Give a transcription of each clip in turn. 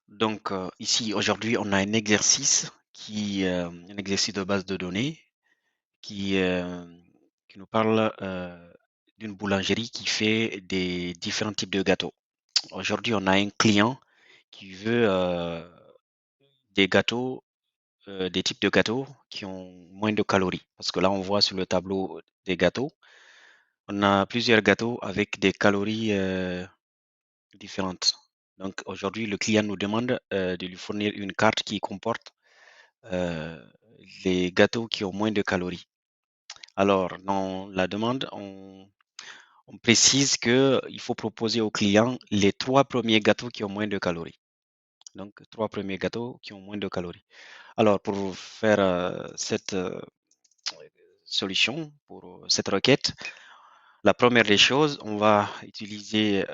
Donc, ici, aujourd'hui, on a un exercice un exercice de base de données qui, euh, qui nous parle d'une boulangerie qui fait des différents types de gâteaux. Aujourd'hui, on a un client qui veut des gâteaux, des types de gâteaux qui ont moins de calories. Parce que là, on voit sur le tableau des gâteaux, on a plusieurs gâteaux avec des calories différentes. Donc, aujourd'hui, le client nous demande de lui fournir une carte qui comporte euh, les gâteaux qui ont moins de calories. Alors, dans la demande, on précise qu'il faut proposer au client les trois premiers gâteaux qui ont moins de calories. Donc, trois premiers gâteaux qui ont moins de calories. Alors, pour faire cette solution, pour cette requête, la première des choses, on va utiliser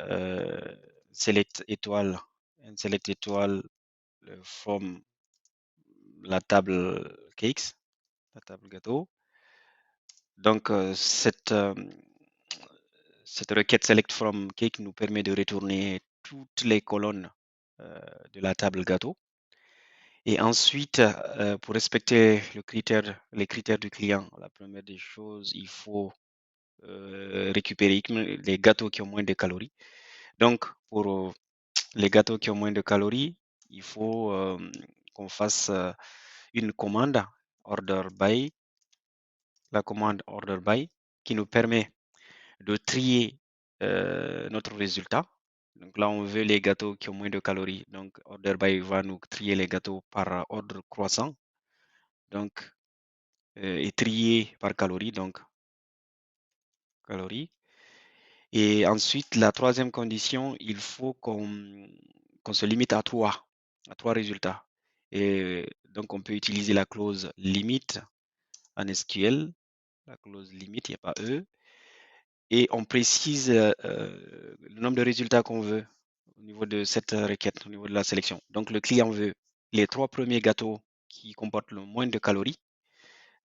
select étoile, un select étoile from la table cakes, la table gâteau. Donc, cette requête select from cake nous permet de retourner toutes les colonnes de la table gâteau. Et ensuite, pour respecter les critères du client, la première des choses, il faut récupérer les gâteaux qui ont moins de calories. Donc, pour les gâteaux qui ont moins de calories, il faut qu'on fasse une commande order by, la commande order by, qui nous permet de trier notre résultat. Donc là, on veut les gâteaux qui ont moins de calories. Donc, order by va nous trier les gâteaux par ordre croissant. Donc, et trier par calories. Donc, calories. Et ensuite, la troisième condition, il faut qu'on se limite à trois résultats. Et donc, on peut utiliser la clause limite en SQL. La clause limite, il n'y a pas E. Et on précise le nombre de résultats qu'on veut au niveau de cette requête, au niveau de la sélection. Donc, le client veut les trois premiers gâteaux qui comportent le moins de calories.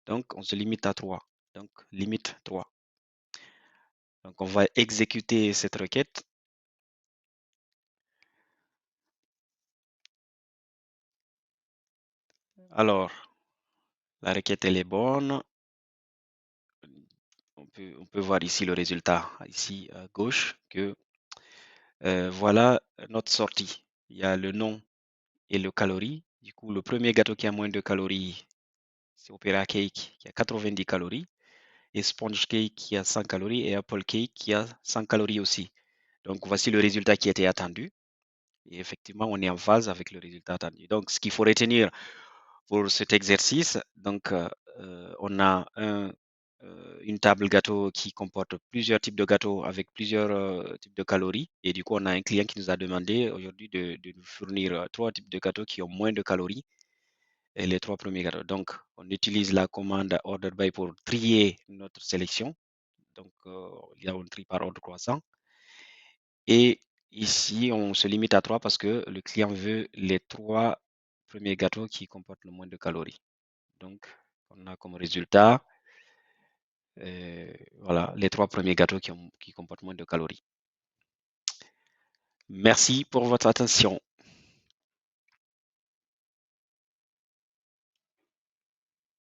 Donc, on se limite à 3. Donc, limite 3. Donc, on va exécuter cette requête. Alors, la requête, elle est bonne. On peut voir ici le résultat, ici à gauche, que voilà notre sortie. Il y a le nom et le calorie. Du coup, le premier gâteau qui a moins de calories, c'est Opera Cake qui a 90 calories, et Sponge Cake qui a 100 calories, et Apple Cake qui a 100 calories aussi. Donc, voici le résultat qui était attendu. Et effectivement, on est en phase avec le résultat attendu. Donc, ce qu'il faut retenir pour cet exercice, donc, on a une table gâteau qui comporte plusieurs types de gâteaux avec plusieurs types de calories. Et du coup, on a un client qui nous a demandé aujourd'hui de nous fournir trois types de gâteaux qui ont moins de calories et les trois premiers gâteaux. Donc, on utilise la commande order by pour trier notre sélection. Donc, il y a un tri par ordre croissant. Et ici, on se limite à 3 parce que le client veut les trois premiers gâteaux qui comportent le moins de calories. Donc, on a comme résultat voilà, les trois premiers gâteaux qui comportent moins de calories. Merci pour votre attention.